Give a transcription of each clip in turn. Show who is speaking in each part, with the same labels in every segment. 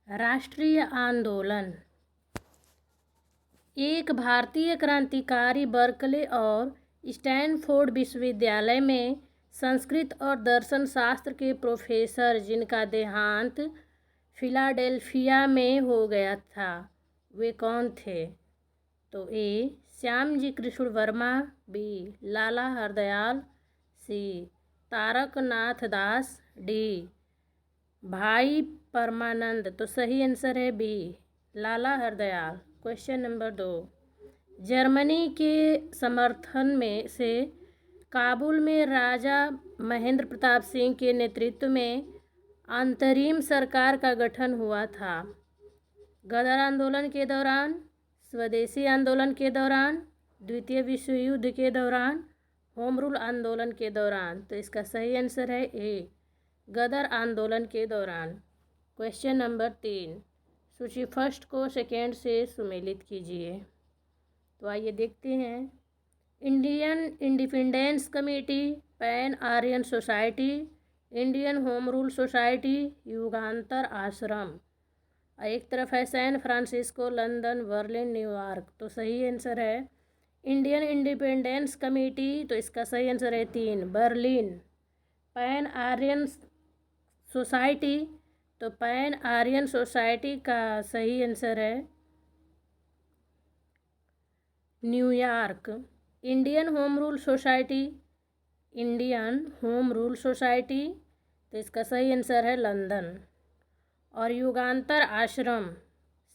Speaker 1: राष्ट्रीय आंदोलन। एक भारतीय क्रांतिकारी बर्कले और स्टैनफोर्ड विश्वविद्यालय में संस्कृत और दर्शन शास्त्र के प्रोफेसर जिनका देहांत फिलाडेल्फिया में हो गया था, वे कौन थे? तो ए. श्यामजी कृष्ण वर्मा, बी. लाला हरदयाल, सी. तारकनाथ दास, डी. भाई परमानंद। तो सही आंसर है बी. लाला हरदयाल। क्वेश्चन नंबर 2, जर्मनी के समर्थन में से काबुल में राजा महेंद्र प्रताप सिंह के नेतृत्व में अंतरिम सरकार का गठन हुआ था। गदर आंदोलन के दौरान, स्वदेशी आंदोलन के दौरान, द्वितीय विश्व युद्ध के दौरान, होम रूल आंदोलन के दौरान। तो इसका सही आंसर है ए. गदर आंदोलन के दौरान। क्वेश्चन नंबर 3, सूची फर्स्ट को सेकेंड से सुमेलित कीजिए। तो आइए देखते हैं। Indian Independence Committee, Pan Aryan Society, Indian Home Rule Society, Yugantar Ashram. एक तरफ है San Francisco, London, Berlin, New York. तो सही आंसर है इंडियन इंडिपेंडेंस कमेटी। तो इसका सही आंसर है 3, बर्लिन। पैन आर्यन सोसाइटी, तो पैन आर्यन सोसाइटी का सही आंसर है New York. Indian Home Rule society, Indian Home Rule society, तो इसका सही आंसर है लंदन। और युगांतर आश्रम,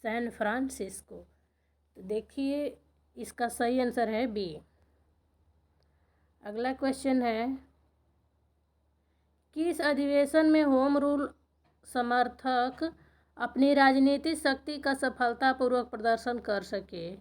Speaker 1: सैन फ्रांसिस्को। तो देखिए इसका सही आंसर है बी। अगला क्वेश्चन है, किस अधिवेशन में होम रूल समर्थक अपनी राजनीतिक शक्ति का सफलतापूर्वक प्रदर्शन कर सके?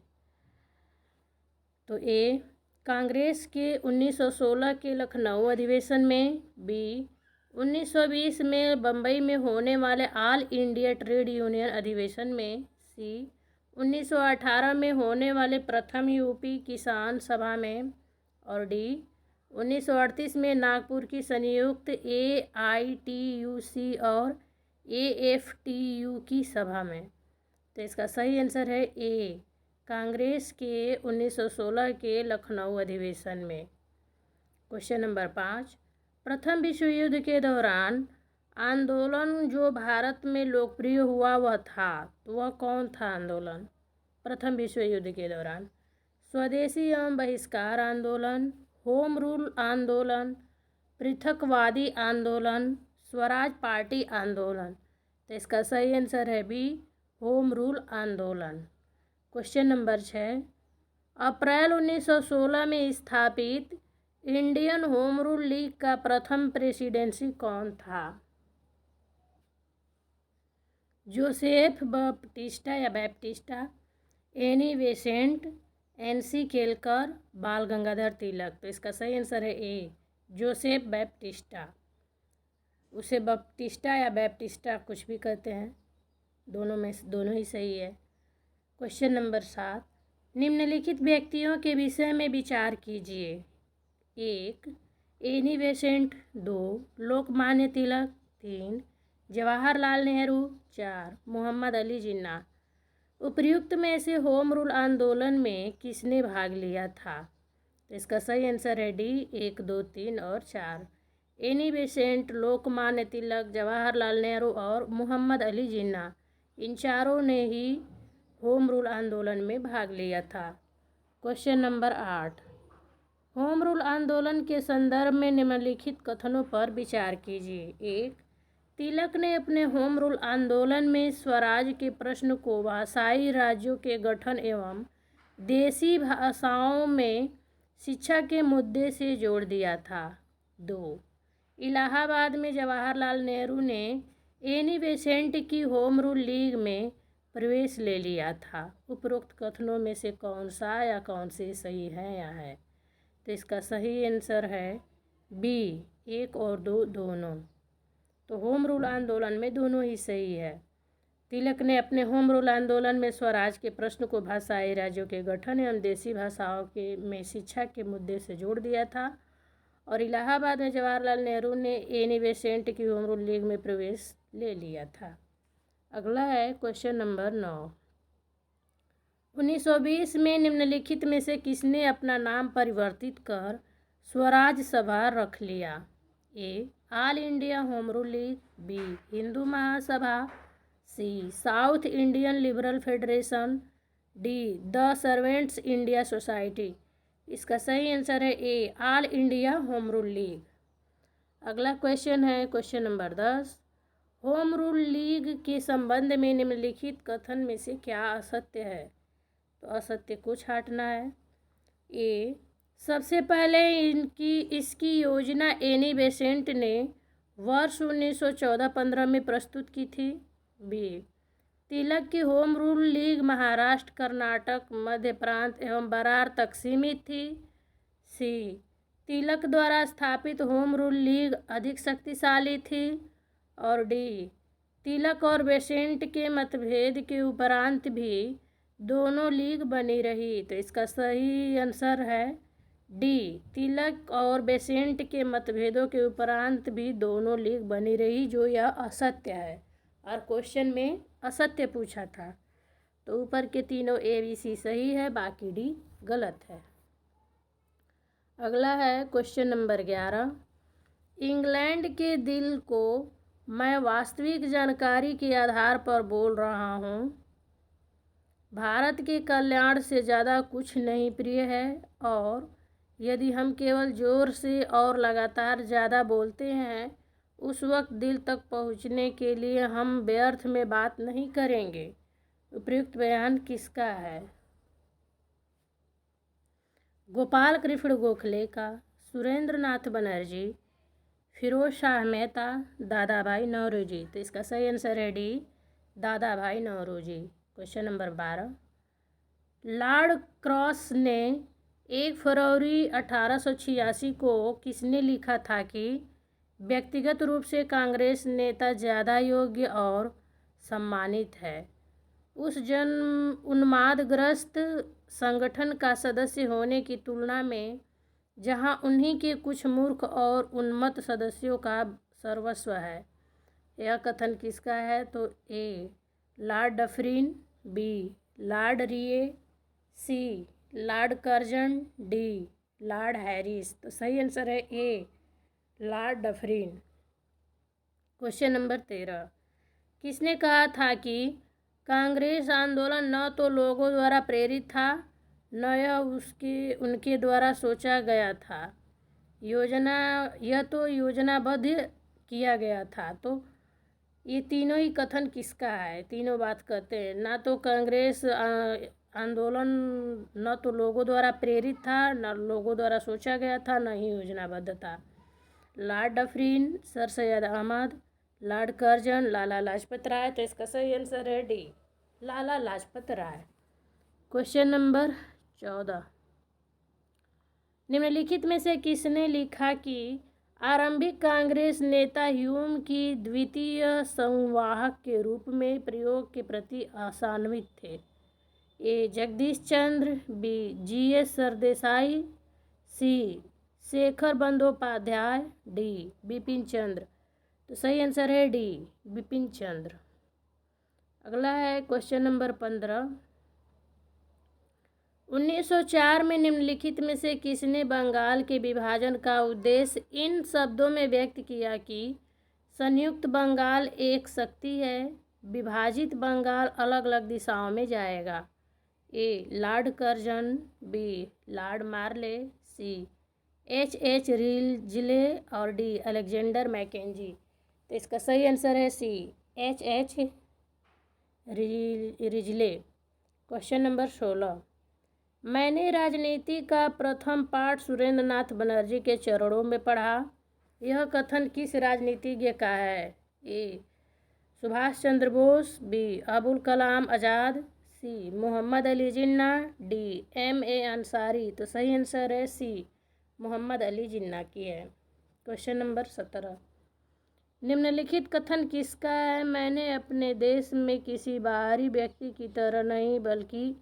Speaker 1: तो ए. कांग्रेस के 1916 के लखनऊ अधिवेशन में, बी. 1920 में बम्बई में होने वाले ऑल इंडिया ट्रेड यूनियन अधिवेशन में, सी. 1918 में होने वाले प्रथम यूपी किसान सभा में, और डी. 1938 में नागपुर की संयुक्त AITUC और AFTU की सभा में। तो इसका सही आंसर है ए. कांग्रेस के 1916 के लखनऊ अधिवेशन में। क्वेश्चन नंबर 5, प्रथम विश्व युद्ध के दौरान आंदोलन जो भारत में लोकप्रिय हुआ वह था, तो वह कौन था आंदोलन प्रथम विश्व युद्ध के दौरान? स्वदेशी एवं बहिष्कार आंदोलन, होम रूल आंदोलन, पृथकवादी आंदोलन, स्वराज पार्टी आंदोलन। तो इसका सही आंसर है बी. होम रूल आंदोलन। क्वेश्चन नंबर 6, अप्रैल 1916 में स्थापित इंडियन होम रूल लीग का प्रथम प्रेसिडेंसी कौन था? जोसेफ बपटिस्टा या Baptista, Annie Besant, NC Kelkar, बाल गंगाधर तिलक। तो इसका सही आंसर है ए. Joseph Baptista. उसे बपटिस्टा या बैप्टिस्टा कुछ भी कहते हैं, दोनों ही सही है। क्वेश्चन नंबर 7, निम्नलिखित व्यक्तियों के विषय में विचार कीजिए। 1. Annie Besant, 2. लोकमान्य तिलक, 3. जवाहरलाल नेहरू, 4. मोहम्मद अली जिन्ना। उपर्युक्त में से होम रूल आंदोलन में किसने भाग लिया था? तो इसका सही आंसर है डी. 1, 2, 3 और 4। एनी बेसेंट, लोकमान्य तिलक, जवाहरलाल नेहरू और मोहम्मद अली जिन्ना, इन चारों ने ही होम रूल आंदोलन में भाग लिया था। क्वेश्चन नंबर 8, होम रूल आंदोलन के संदर्भ में निम्नलिखित कथनों पर विचार कीजिए। 1. तिलक ने अपने होम रूल आंदोलन में स्वराज के प्रश्न को भाषाई राज्यों के गठन एवं देसी भाषाओं में शिक्षा के मुद्दे से जोड़ दिया था। 2. इलाहाबाद में जवाहरलाल नेहरू ने एनी बेसेंट की होम रूल लीग में प्रवेश ले लिया था। उपरोक्त कथनों में से कौन सा या कौन से सही है या है? तो इसका सही आंसर है बी. 1 और 2 दोनों। तो होम रूल आंदोलन में दोनों ही सही है। तिलक ने अपने होम रूल आंदोलन में स्वराज के प्रश्न को भाषाई राज्यों के गठन एवं देसी भाषाओं के में शिक्षा के मुद्दे से जोड़ दिया था, और इलाहाबाद में जवाहरलाल नेहरू ने एनी बेसेंट की होम रूल लीग में प्रवेश ले लिया था। अगला है क्वेश्चन नंबर 9। 1920 में निम्नलिखित में से किसने अपना नाम परिवर्तित कर स्वराज सभा रख लिया? A. All India Home Rule League, B. Hindu Mahasabha, C. South Indian Liberal Federation, D. The Servants India Society. इसका सही आंसर है A. All India Home Rule League. अगला क्वेश्चन है question number 10। Home Rule League के संबंध में निम्नलिखित कथन में से क्या असत्य है? तो असत्य को छांटना है। ए. सबसे पहले इसकी योजना एनी बेसेंट ने वर्ष 1914-15 में प्रस्तुत की थी। बी. तिलक की Home Rule League Maharashtra, Karnataka, Madhya Prant एवं बरार तक सीमित थी। सी. तिलक द्वारा स्थापित होम रूल लीग अधिक शक्तिशाली थी। और डी. तिलक और बेसेंट के मतभेद के उपरांत भी दोनों लीग बनी रही। तो इसका सही आंसर है डी. तिलक और बेसेंट के मतभेदों के उपरांत भी दोनों लीग बनी रही, जो यह असत्य है और क्वेश्चन में असत्य पूछा था। तो ऊपर के तीनों ए बी सी सही है, बाकी डी गलत है। अगला है क्वेश्चन नंबर 11। इंग्लैंड के दिल को मैं वास्तविक जानकारी के आधार पर बोल रहा हूँ। भारत के कल्याण से ज़्यादा कुछ नहीं प्रिय है, और यदि हम केवल जोर से और लगातार ज़्यादा बोलते हैं, उस वक्त दिल तक पहुँचने के लिए हम व्यर्थ में बात नहीं करेंगे। उपयुक्त बयान किसका है? गोपाल कृष्ण गोखले का, सुरेंद्र नाथ बनर्जी, फिरोज शाह मेहता, दादा भाई नौरोजी। तो इसका सही आंसर है D. Dadabhai Naoroji. Question number 12। Lord Cross ने 1 फरवरी 1886 को किसने लिखा था कि व्यक्तिगत रूप से कांग्रेस नेता ज़्यादा योग्य और सम्मानित है, उस जन्म उन्मादग्रस्त संगठन का सदस्य होने की तुलना में, जहां उन्हीं के कुछ मूर्ख और उन्मत्त सदस्यों का सर्वस्व है? यह कथन किसका है? तो A. Lord Dufferin, B. Lord Reay, C. Lord Curzon, D. Lord Harris. तो सही आंसर है A. Lord Dufferin. Question number 13। किसने कहा था कि कांग्रेस आंदोलन न तो लोगों द्वारा प्रेरित था, न यह उनके द्वारा सोचा गया था, यह तो योजनाबद्ध किया गया था? तो ये तीनों ही कथन किसका है? तीनों बात करते हैं। ना तो कांग्रेस आंदोलन न तो लोगों द्वारा प्रेरित था, न लोगों द्वारा सोचा गया था, न ही योजनाबद्ध था। Lord Dufferin, Sir Syed Ahmad, Lord Curzon, Lala Lajpat Rai. तो इसका सही आंसर है D. Lala Lajpat Rai. Question number 14। निम्नलिखित में से किसने लिखा कि आरंभिक कांग्रेस नेता ह्यूम की द्वितीय संवाहक के रूप में प्रयोग के प्रति आशान्वित थे? ए. जगदीश चंद्र, बी. जी.एस. सरदेसाई, सी. शेखर बंदोपाध्याय, डी. बिपिन चंद्र। तो सही आंसर है डी. बिपिन चंद्र। अगला है क्वेश्चन नंबर 15। 1904 में निम्नलिखित में से किसने बंगाल के विभाजन का उद्देश्य इन शब्दों में व्यक्त किया कि संयुक्त बंगाल एक शक्ति है, विभाजित बंगाल अलग अलग दिशाओं में जाएगा? A. Lord Curzon, B. Lord Morley, C. H.H. Risley और डी. Alexander Mackenzie. तो इसका सही आंसर है सी. H.H. रिजले। Question number 16। मैंने राजनीति का प्रथम पाठ सुरेंद्र नाथ बनर्जी के चरणों में पढ़ा। यह कथन किस राजनीतिज्ञ का है? ए. सुभाष चंद्र बोस, बी. अबुल कलाम आज़ाद, सी. मोहम्मद अली जिन्ना, डी. M.A. अंसारी। तो सही आंसर है सी. मोहम्मद अली जिन्ना की है। Question number 17। निम्नलिखित कथन किसका है? मैंने अपने देश में किसी बाहरी व्यक्ति की तरह नहीं बल्कि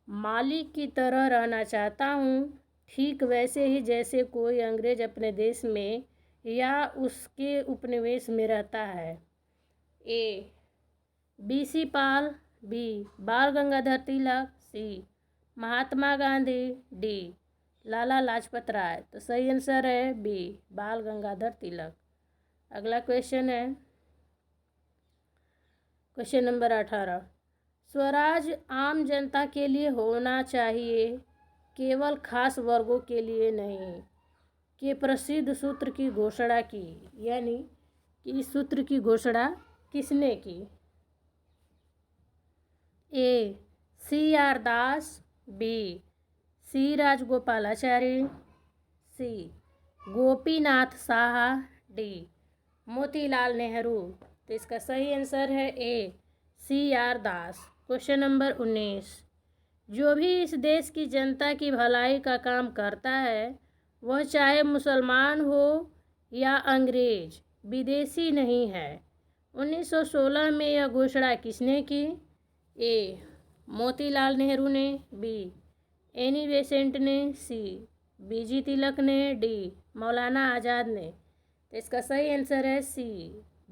Speaker 1: मालिक की तरह रहना चाहता हूँ, ठीक वैसे ही जैसे कोई अंग्रेज अपने देश में या उसके उपनिवेश में रहता है। ए. BC पाल, B बाल गंगाधर तिलक, C महात्मा गांधी, D लाला लाजपत राय। तो सही आंसर है B बाल गंगाधर तिलक। अगला क्वेश्चन है क्वेश्चन नंबर 18। स्वराज आम जनता के लिए होना चाहिए, केवल खास वर्गों के लिए नहीं, के प्रसिद्ध सूत्र की घोषणा की। यानी कि इस सूत्र की घोषणा किसने की? ए CR दास, B C Rajagopalachari, C Gopinath Saha, D Motilal Nehru. तो इसका सही आंसर है A CR Das. Question number 19। जो भी इस देश की जनता की भलाई का काम करता है, वह चाहे मुसलमान हो या अंग्रेज, विदेशी नहीं है। 1916 में यह घोषणा किसने की? ए मोतीलाल नेहरू ने, B एनी बेसेंट ने, C BG तिलक ने, D मौलाना आज़ाद ने। तो इसका सही आंसर है C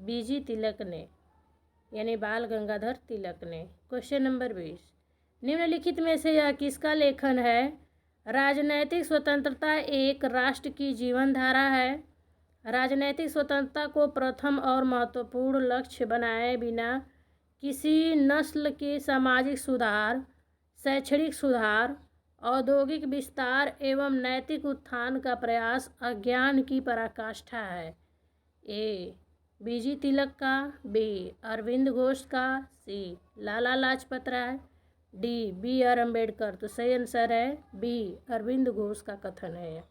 Speaker 1: BG तिलक ने, यानी बाल गंगाधर तिलक ने। Question number 20। निम्नलिखित में से यह किसका लेखन है? राजनैतिक स्वतंत्रता एक राष्ट्र की जीवन धारा है। राजनैतिक स्वतंत्रता को प्रथम और महत्वपूर्ण लक्ष्य बनाए बिना किसी नस्ल के सामाजिक सुधार, शैक्षणिक सुधार, औद्योगिक विस्तार एवं नैतिक उत्थान का प्रयास अज्ञान की पराकाष्ठा है। ए BG तिलक का, B अरविंद घोष का, C लाला लाजपत राय, D BR अम्बेडकर। तो सही आंसर है B अरविंद घोष का कथन है।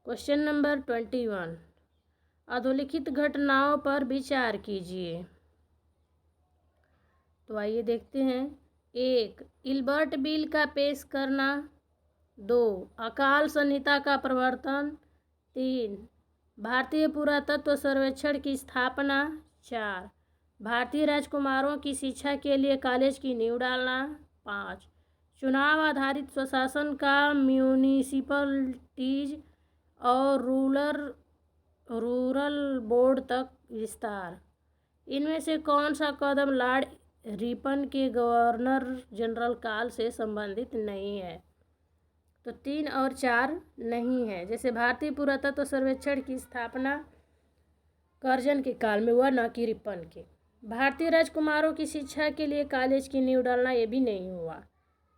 Speaker 1: Question number 21। अधोलिखित घटनाओं पर विचार कीजिए। तो आइए देखते हैं। 1 इल्बर्ट बिल का पेश करना, 2 अकाल संहिता का प्रवर्तन, 3 भारतीय पुरातत्व सर्वेक्षण की स्थापना, 4 भारतीय राजकुमारों की शिक्षा के लिए कॉलेज की नींव डालना, 5 चुनाव आधारित स्वशासन का म्यूनिसिपलिटीज और रूरल बोर्ड तक विस्तार। इनमें से कौन सा कदम लॉर्ड रिपन के गवर्नर जनरल काल से संबंधित नहीं है? तो 3 और 4 नहीं है। जैसे भारतीय पुरातत्व सर्वेक्षण की स्थापना कर्जन के काल में हुआ, न कि रिपन के। भारतीय राजकुमारों की शिक्षा के लिए कॉलेज की नींव डालना, ये भी नहीं हुआ।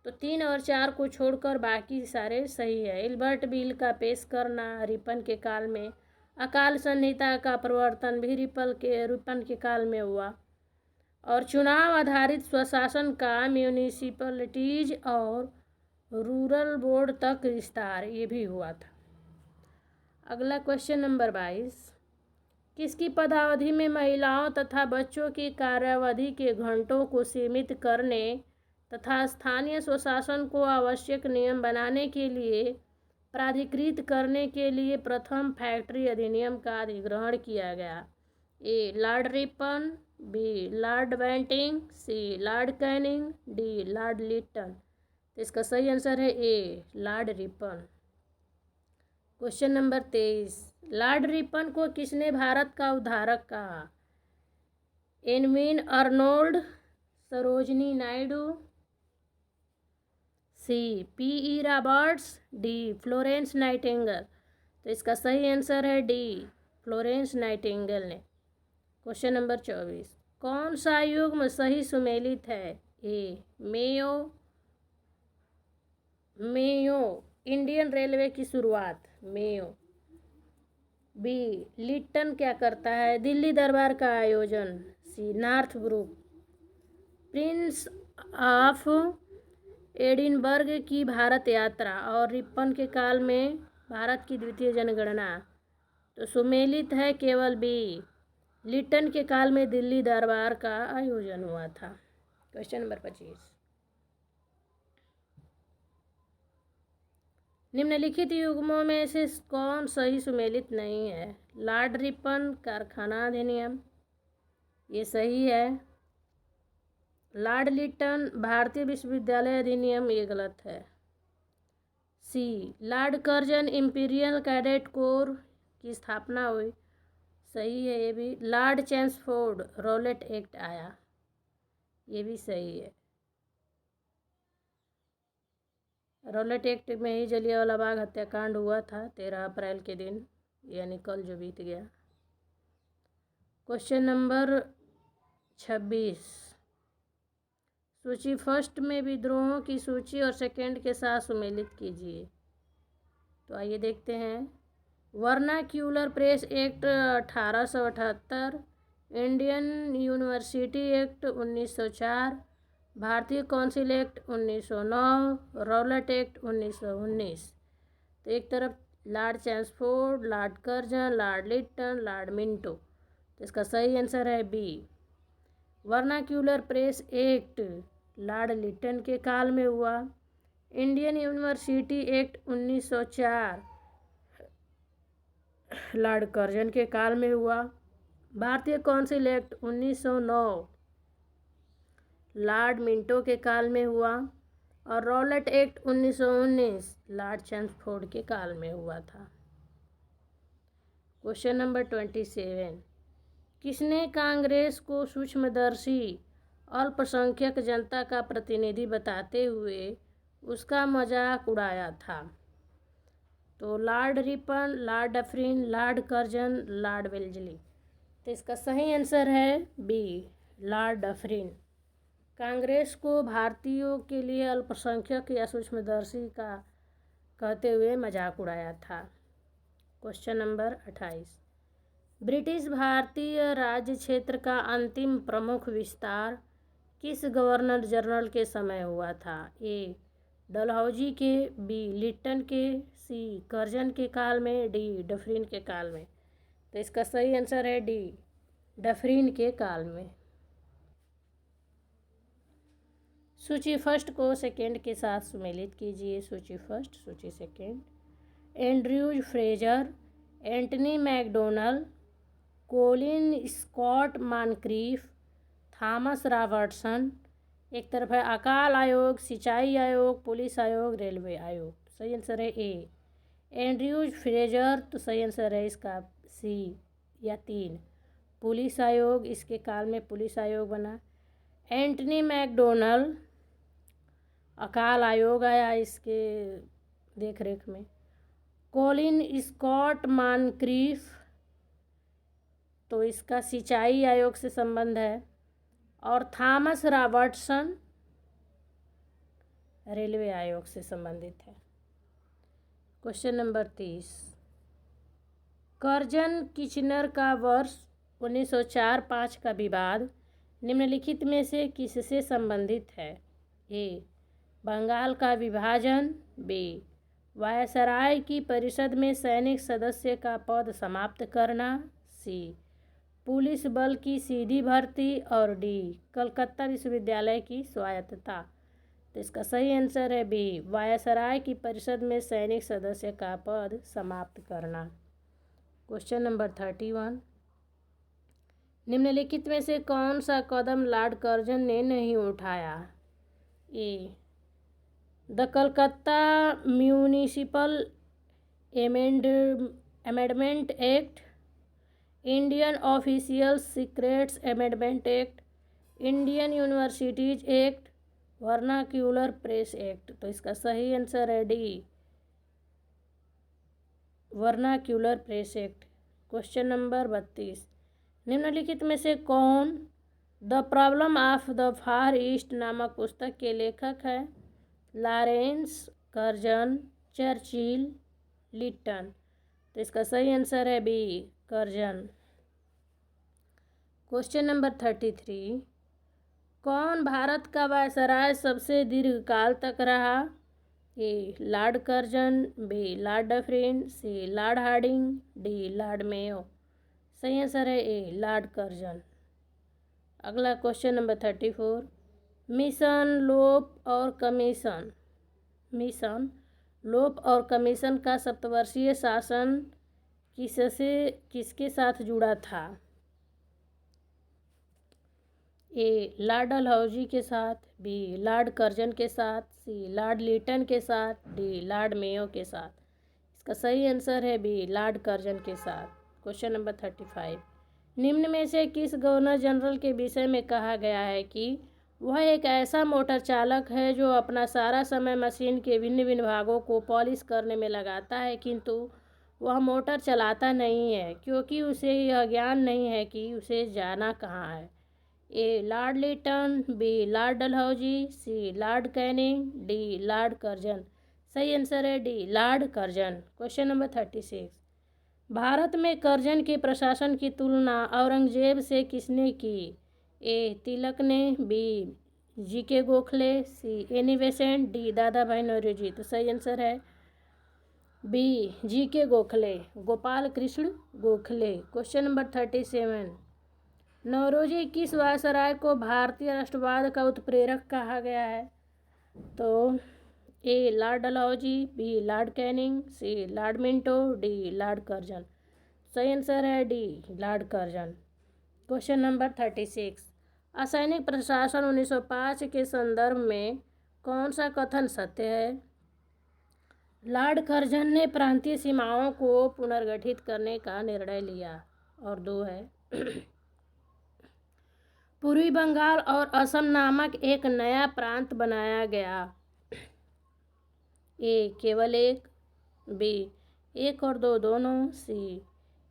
Speaker 1: तो 3 और 4 को छोड़कर बाकी सारे सही है। इल्बर्ट बिल का पेश करना रिपन के काल में, अकाल संहिता का प्रवर्तन भी रिपन के काल में हुआ, और चुनाव आधारित स्वशासन का म्यूनिसिपलिटीज और रूरल बोर्ड तक विस्तार, ये भी हुआ था। अगला क्वेश्चन नंबर 22। किसकी पदावधि में महिलाओं तथा बच्चों की कार्यावधि के घंटों को सीमित करने तथा स्थानीय स्वशासन को आवश्यक नियम बनाने के लिए प्राधिकृत करने के लिए प्रथम फैक्ट्री अधिनियम का अधिग्रहण किया गया? A Lord Ripon, B Lord Bentinck, C Lord Canning, D Lord Lytton. तो इसका सही आंसर है A Lord Ripon. Question number 23। Lord Ripon को किसने भारत का उद्धारक कहा? Edwin Arnold, Sarojini Naidu, C PE Roberts, D Florence Nightingale. तो इसका सही आंसर है D फ्लोरेंस नाइटिंगेल ने। Question number 24। कौन सा युग्म सही सुमेलित है? ए मेयो इंडियन रेलवे की शुरुआत, मेयो। B लिट्टन क्या करता है? दिल्ली दरबार का आयोजन, C north group. Prince of Edinburgh की भारत यात्रा और रिपन के काल में भारत की द्वितीय जनगणना। तो सुमेलित है केवल B लिट्टन के काल में दिल्ली दरबार का आयोजन हुआ था। Question number 25। निम्नलिखित युग्मों में से कौन सही सुमेलित नहीं है? लॉर्ड रिपन कारखाना अधिनियम, ये सही है। लॉर्ड लिट्टन भारतीय विश्वविद्यालय अधिनियम, ये गलत है। C Lord Curzon imperial cadet corps की स्थापना हुई, सही है ये भी। लॉर्ड चैम्सफोर्ड रॉलेट एक्ट आया। ये भी सही है। रॉलेट एक्ट में ही जलियांवाला बाग हत्याकांड हुआ था 13 अप्रैल के दिन, यानी कल जो बीत गया। क्वेश्चन नंबर 26, सूची फर्स्ट में विद्रोहों की सूची और सेकंड के साथ सुमेलित कीजिए। तो आइए देखते हैं। Vernacular press act 1878, Indian university act 1904, भारतीय काउंसिल एक्ट 1909, रॉलेट एक्ट 1919। तो एक तरफ Lord Chelmsford, Lord Curzon, Lord Lytton, Lord Minto. तो इसका सही आंसर है B. Vernacular press act Lord Lytton के काल में हुआ। Indian university act 1904 Lord Curzon के काल में हुआ। भारतीय काउंसिल एक्ट 1909 लॉर्ड मिंटो के काल में हुआ। और रॉलेट एक्ट 1919 लॉर्ड चैम्सफोर्ड के काल में हुआ था। क्वेश्चन नंबर 27, किसने कांग्रेस को सूक्ष्मदर्शी अल्पसंख्यक जनता का प्रतिनिधि बताते हुए उसका मजाक उड़ाया था? तो Lord Ripon, Lord Dufferin, Lord Curzon, Lord Wellesley. तो इसका सही आंसर है बी, लॉर्ड डफरिन। कांग्रेस को भारतीयों के लिए अल्पसंख्यक या सूक्ष्मदर्शी का कहते हुए मजाक उड़ाया था। क्वेश्चन नंबर 28, ब्रिटिश भारतीय राज्य क्षेत्र का अंतिम प्रमुख विस्तार किस गवर्नर जनरल के समय हुआ था? ए डलहौजी के, बी लिटन के, सी कर्जन के काल में, डी डफरिन के काल में। तो इसका सही आंसर है डी, डफरिन के काल में। सूची फर्स्ट को सेकंड के साथ सुमेलित कीजिए। सूची फर्स्ट, सूची second. Andrews Fraser, Antony MacDonnell, Colin Scott Moncrieff, Thomas Robertson. एक तरफ है अकाल आयोग, सिंचाई आयोग, पुलिस आयोग, रेलवे आयोग। सही आंसर है ए, एंड्रयूज फ्रेजर। तो सही आंसर है इसका सी या 3, पुलिस आयोग। इसके काल में पुलिस आयोग बना। एंटनी मैकडोनल, अकाल आयोग आया इसके देखरेख में। कोलिन स्कॉट मॉनक्रीफ, तो इसका सिंचाई आयोग से संबंध है। और थॉमस रॉबर्टसन रेलवे आयोग से संबंधित है। क्वेश्चन नंबर 30, कर्जन किचनर का वर्ष 1904-5 का विवाद निम्नलिखित में से किससे संबंधित है? ए बंगाल का विभाजन, बी वायसराय की परिषद में सैनिक सदस्य का पद समाप्त करना, सी पुलिस बल की सीधी भर्ती, और डी कलकत्ता विश्वविद्यालय की स्वायत्तता। तो इसका सही आंसर है बी, वायसराय की परिषद में सैनिक सदस्य का पद समाप्त करना। क्वेश्चन नंबर 31, निम्नलिखित में से कौन सा कदम लॉर्ड कर्जन ने नहीं उठाया? A the Calcutta Municipal Amendment Act, Indian Official Secrets Amendment Act, Indian Universities Act, Vernacular press Act. तो इसका सही आंसर है D, Vernacular press Act. Question number 32, निम्नलिखित में से कौन the problem of the Far East नामक पुस्तक के लेखक है? Lawrence, Curzon, Churchill, Lytton. तो इसका सही आंसर है बी, कर्जन। क्वेश्चन नंबर 33, कौन भारत का वायसराय सबसे दीर्घकाल तक रहा? A Lord Curzon, B Lord Dufferin, C Lord Hardinge, D Lord Mayo. सही आंसर है ए, लॉर्ड कर्जन। अगला क्वेश्चन नंबर 34, मिशन लोप और कमीशन का सप्तवर्षीय शासन किसके साथ जुड़ा था? ए लॉर्ड डलहौजी के साथ, बी लॉर्ड कर्जन के साथ, सी लॉर्ड लिटन के साथ, डी लॉर्ड मेयो के साथ। इसका सही आंसर है बी, लॉर्ड कर्जन के साथ। क्वेश्चन नंबर 35, निम्न में से किस गवर्नर जनरल के विषय में कहा गया है कि वह एक ऐसा मोटर चालक है जो अपना सारा समय मशीन के भिन्न भिन्न भागों को पॉलिश करने में लगाता है, किंतु वह मोटर चलाता नहीं है क्योंकि उसे यह ज्ञान नहीं है कि उसे जाना कहाँ है। A Lord Lytton, B Lord Dalhousie, C Lord Canning, D Lord Curzon. सही आंसर है D Lord Curzon. Question number 36। भारत में कर्जन के प्रशासन की तुलना औरंगजेब से किसने की? ए तिलक ने, B G K. Gokhale, C Annie Besant, D Dadabhai Naoroji. तो सही आंसर है B G K. Gokhale, Gopal Krishna Gokhale. Question number 37। Naoroji किस वायसराय को भारतीय राष्ट्रवाद का उत्प्रेरक कहा गया है? तो A Lord Dalhousie, B Lord Canning, C Lord Minto, D Lord Curzon. सही आंसर है D Lord Curzon. Question number 36। असैनिक प्रशासन 1905 के संदर्भ में कौन सा कथन सत्य है? लॉर्ड कर्जन ने प्रांतीय सीमाओं को पुनर्गठित करने का निर्णय लिया। और दो है पूर्वी बंगाल और असम नामक एक नया प्रांत बनाया गया। ए केवल एक, बी एक और दो दोनों, सी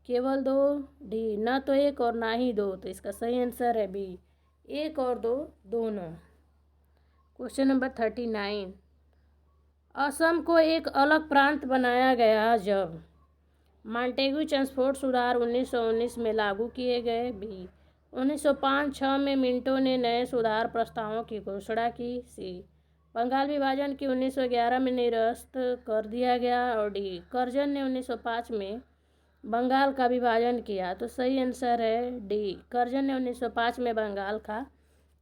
Speaker 1: केवल दो, डी न तो एक और ना ही दो। तो इसका सही आंसर है बी एक और दो दोनों। Question number 39। असम को एक अलग प्रांत बनाया गया जब मॉन्टेग्यू चेम्सफोर्ड सुधार 1919 में लागू किए गए, बी 1905-06 में मिंटो ने नए सुधार प्रस्तावों की घोषणा की, सी बंगाल विभाजन की 1911 में निरस्त कर दिया गया, और डी कर्जन ने 1905 में बंगाल का विभाजन किया। तो सही आंसर है डी कर्जन ने 1905 में बंगाल का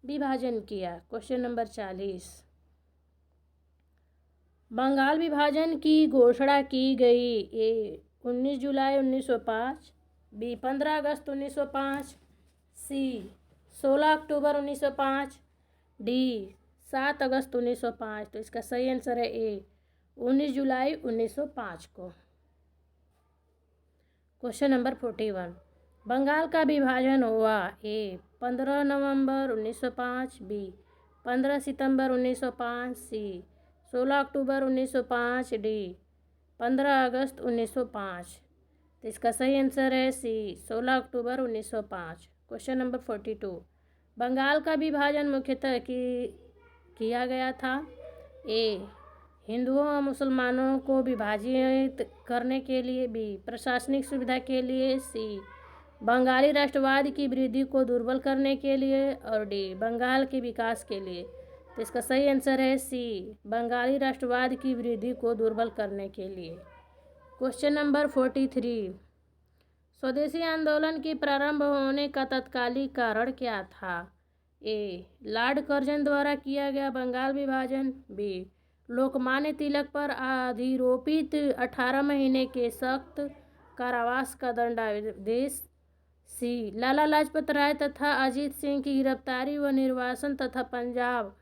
Speaker 1: विभाजन किया। Question number 40। बंगाल विभाजन की घोषणा की गई। ए 19 जुलाई 1905, बी 15 अगस्त 1905, सी 16 अक्टूबर 1905, डी 7 अगस्त 1905। तो इसका सही आंसर है ए 19 जुलाई 1905 को। Question number 41। बंगाल का विभाजन हुआ। ए 15 नवंबर 1905, बी 15 सितंबर 1905, सी 16 अक्टूबर 1905, डी 15 अगस्त 1905। तो इसका सही आंसर है सी 16 अक्टूबर 1905। Question number 42। बंगाल का विभाजन मुख्यतः किया गया था। ए हिंदुओं और मुसलमानों को विभाजित करने के लिए, बी प्रशासनिक सुविधा के लिए, सी बंगाली राष्ट्रवाद की वृद्धि को दुर्बल करने के लिए, और डी बंगाल के विकास के लिए। तो इसका सही आंसर है सी बंगाली राष्ट्रवाद की वृद्धि को दुर्बल करने के लिए। Question number 43। स्वदेशी आंदोलन के प्रारंभ होने का तत्कालिक कारण क्या था? ए लॉर्ड कर्जन द्वारा किया गया बंगाल विभाजन, बी लोकमान्य तिलक पर अधिरोपित 18 महीने के सख्त कारावास का दंडादेश, सी लाला लाजपत राय तथा अजीत सिंह की गिरफ्तारी व निर्वासन तथा पंजाब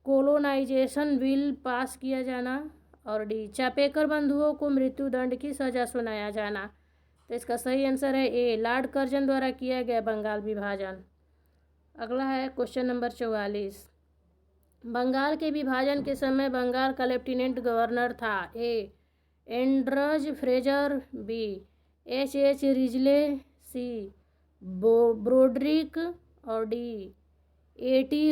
Speaker 1: कोलोनाइजेशन बिल पास किया जाना, और डी चापेकर बंधुओं को मृत्युदंड की सजा सुनाया जाना। तो इसका सही आंसर है ए लॉर्ड कर्जन द्वारा किया गया बंगाल विभाजन। अगला है क्वेश्चन नंबर 44। बंगाल के विभाजन के समय बंगाल का लेफ्टिनेंट गवर्नर था। ए एंड्रज फ्रेजर, बी एच रिजले, सी ब्रोड्रिक, और डी एटी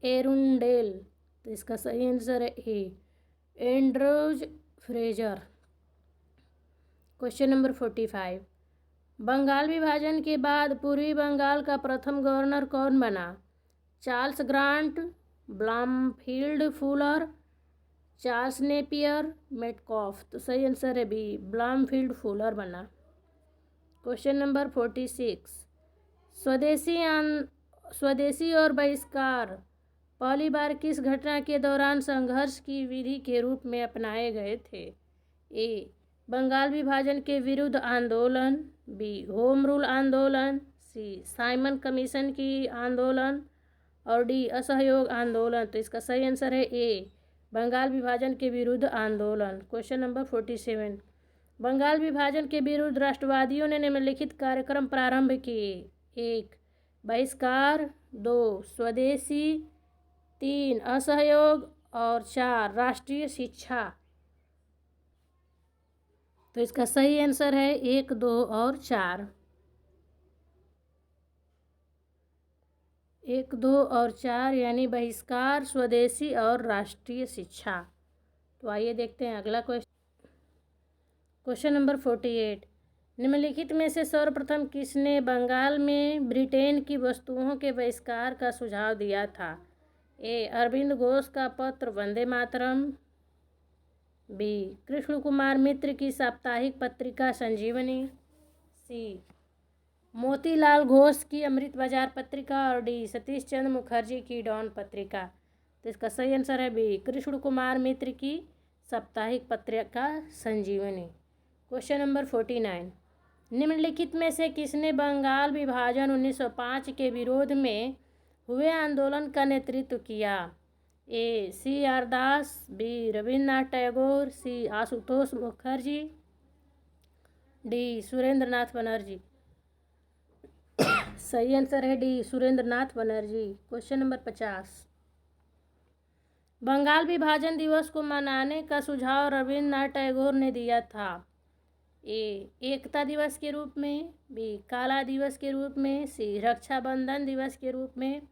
Speaker 1: एरुंडेल। तो इसका सही आंसर है ए एंड्रज फ्रेजर। Question number 45। बंगाल विभाजन के बाद पूर्वी बंगाल का प्रथम गवर्नर कौन बना? Charles Grant, Bloomfield Fuller, Charles Napier, Metcalfe. तो सही आंसर है बी ब्लमफील्ड फुलर बना। Question number 46। स्वदेशी और बहिष्कार पहली बार किस घटना के दौरान संघर्ष की विधि के रूप में अपनाए गए थे? ए बंगाल विभाजन के विरुद्ध आंदोलन, बी होम रूल आंदोलन, सी साइमन कमीशन की आंदोलन, और डी असहयोग आंदोलन। तो इसका सही आंसर है ए बंगाल विभाजन के विरुद्ध आंदोलन। Question number 47। बंगाल विभाजन के विरुद्ध राष्ट्रवादियों ने निम्नलिखित कार्यक्रम प्रारंभ किए। एक बहिष्कार, 2 स्वदेशी, 3 असहयोग और 4 राष्ट्रीय शिक्षा। तो इसका सही आंसर है 1, 2 और 4। 1, 2 और 4 यानी बहिष्कार, स्वदेशी और राष्ट्रीय शिक्षा। तो आइए देखते हैं अगला क्वेश्चन नंबर 48। निम्नलिखित में से सर्वप्रथम किसने बंगाल में ब्रिटेन की वस्तुओं के बहिष्कार का सुझाव दिया था? ए अरविंद घोष का पत्र वंदे मातरम, बी कृष्ण कुमार मित्र की साप्ताहिक पत्रिका संजीवनी, सी मोतीलाल घोष की अमृत बाजार पत्रिका और डी सतीश चंद्र मुखर्जी की डॉन पत्रिका। तो इसका सही आंसर है बी कृष्ण कुमार मित्र की साप्ताहिक पत्रिका संजीवनी। Question number 49। निम्नलिखित में से किसने बंगाल विभाजन 1905 के विरोध में हुए आंदोलन का नेतृत्व किया? A C R Das, B Rabindranath Tagore, C Ashutosh Mukherjee, D Surendranath Banerjee. सही आंसर है D Surendranath Banerjee. Question number 50। Bengal विभाजन दिवस को मनाने का सुझाव रविन्द्रनाथ टैगोर ने दिया था? ए एकता दिवस के रूप में, बी काला दिवस के रूप में, सी रक्षाबंधन दिवस के रूप में,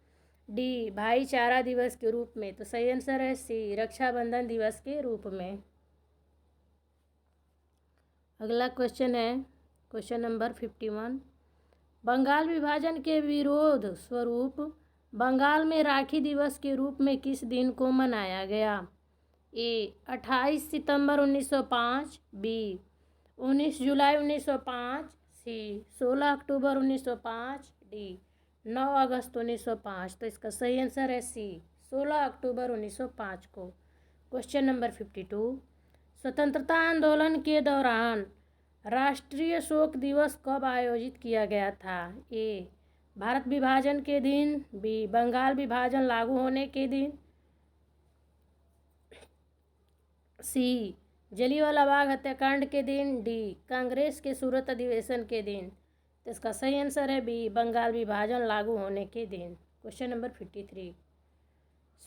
Speaker 1: डी भाईचारा दिवस के रूप में। तो सही आंसर है सी रक्षाबंधन दिवस के रूप में। अगला क्वेश्चन है क्वेश्चन नंबर 51। बंगाल विभाजन के विरोध स्वरूप बंगाल में राखी दिवस के रूप में किस दिन को मनाया गया? ए 28 सितंबर 1905, बी 19 जुलाई 1905, सी 16 अक्टूबर 1905, डी 9 अगस्त 1905। तो इसका सही आंसर है सी 16 अक्टूबर 1905 को। Question number 52। स्वतंत्रता आंदोलन के दौरान राष्ट्रीय शोक दिवस कब आयोजित किया गया था? ए भारत विभाजन के दिन, बी बंगाल विभाजन लागू होने के दिन, सी जलियांवाला बाग हत्याकांड के दिन, डी कांग्रेस के सूरत अधिवेशन के दिन। तो इसका सही आंसर है बी बंगाल विभाजन लागू होने के दिन। Question number 53।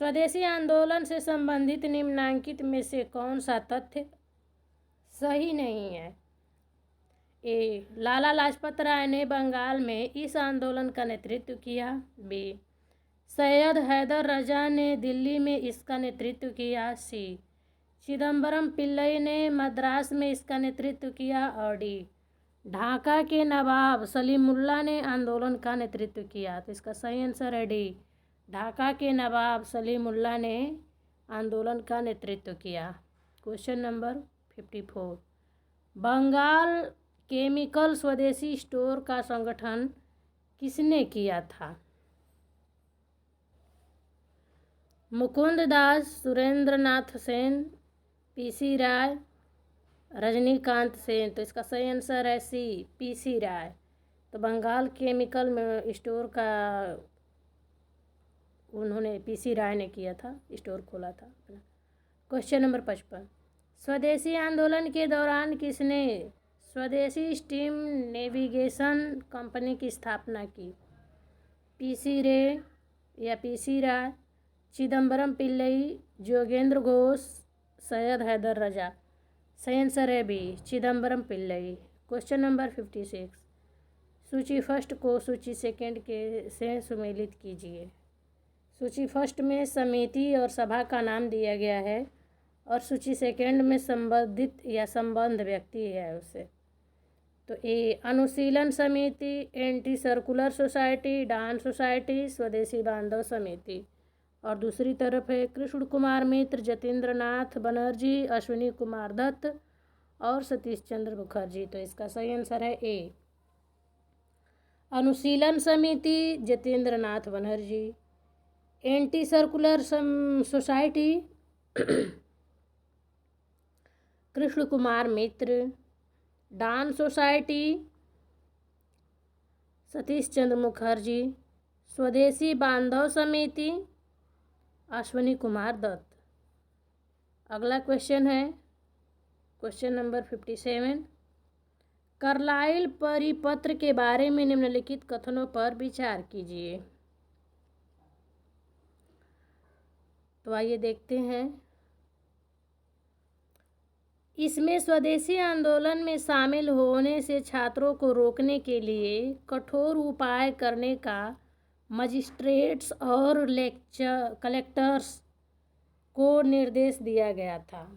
Speaker 1: स्वदेशी आंदोलन से संबंधित निम्नलिखित में से कौन सा तथ्य सही नहीं है? ए लाला लाजपत राय ने बंगाल में इस आंदोलन का नेतृत्व किया, बी सैयद हैदर रजा ने दिल्ली में इसका नेतृत्व किया, सी चिदम्बरम पिल्लई ने मद्रास में इसका नेतृत्व किया, और डी ढाका के नवाब सलीमुल्लाह ने आंदोलन का नेतृत्व किया। तो इसका सही आंसर है डी ढाका के नवाब सलीमुल्लाह ने आंदोलन का नेतृत्व किया। Question number 54। बंगाल केमिकल स्वदेशी स्टोर का संगठन किसने किया था? मुकुंद दास, सुरेंद्रनाथ सेन, पीसी राय, रजनीकांत सेन। तो इसका सही आंसर है सी पीसी राय। तो बंगाल केमिकल में स्टोर का उन्होंने पीसी राय ने किया था, स्टोर खोला था। Question number 55। स्वदेशी आंदोलन के दौरान किसने स्वदेशी स्टीम नेविगेशन कंपनी की स्थापना की? पीसी रे या पीसी राय, चिदम्बरम पिल्लई, जोगेंद्र घोष, सैयद हैदर रजा। सही आंसर है B Chidambaram Pillai. Question number 56। सूची फर्स्ट को सूची सेकंड के से सुमेलित कीजिए। सूची फर्स्ट में समिति और सभा का नाम दिया गया है और सूची सेकंड में संबंधित या संबंध व्यक्ति है उसे। तो ए अनुशीलन समिति, एंटी सर्कुलर सोसाइटी, डान सोसाइटी, स्वदेशी बांधव समिति। और दूसरी तरफ है कृष्ण कुमार मित्र, जतेंद्र नाथ बनर्जी, अश्विनी कुमार दत्त और सतीश चंद्र मुखर्जी। तो इसका सही आंसर है A Anushilan Samiti, Jatindra Nath Banerjee. Anti circular society Krishna Kumar Mitra. Dawn society Satish Chandra Mukherjee. Swadeshi Bandhab समिति अश्विनी कुमार दत्त। अगला क्वेश्चन है क्वेश्चन नंबर 57। कार्लाइल परिपत्र के बारे में निम्नलिखित कथनों पर विचार कीजिए। तो आइए देखते हैं। इसमें स्वदेशी आंदोलन में शामिल होने से छात्रों को रोकने के लिए कठोर उपाय करने का मजिस्ट्रेट्स और कलेक्टर्स को निर्देश दिया गया था।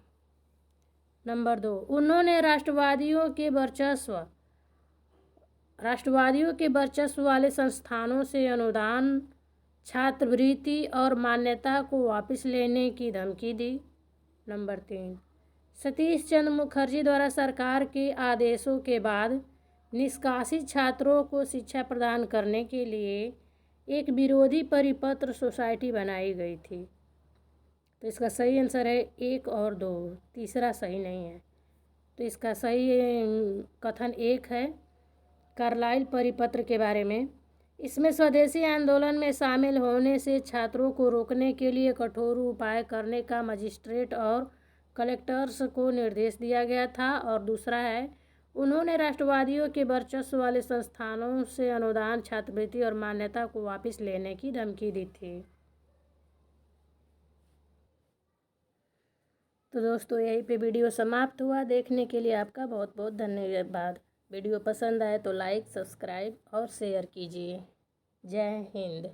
Speaker 1: नंबर 2, उन्होंने राष्ट्रवादियों के वर्चस्व वाले संस्थानों से अनुदान, छात्रवृत्ति और मान्यता को वापस लेने की धमकी दी। नंबर 3, सतीश चंद्र मुखर्जी द्वारा सरकार के आदेशों के बाद निष्कासित छात्रों को शिक्षा प्रदान करने के लिए एक विरोधी परिपत्र सोसाइटी बनाई गई थी। तो इसका सही आंसर है 1 और 2, तीसरा सही नहीं है। तो इसका सही कथन 1 है, कार्लाइल परिपत्र के बारे में। इसमें स्वदेशी आंदोलन में शामिल होने से छात्रों को रोकने के लिए कठोर उपाय करने का मजिस्ट्रेट और कलेक्टर्स को निर्देश दिया गया था। और दूसरा है, उन्होंने राष्ट्रवादियों के वर्चस्व वाले संस्थानों से अनुदान, छात्रवृत्ति और मान्यता को वापस लेने की धमकी दी थी। तो दोस्तों, यहीं पे वीडियो समाप्त हुआ। देखने के लिए आपका बहुत बहुत धन्यवाद। वीडियो पसंद आए तो लाइक, सब्सक्राइब और शेयर कीजिए। जय हिंद।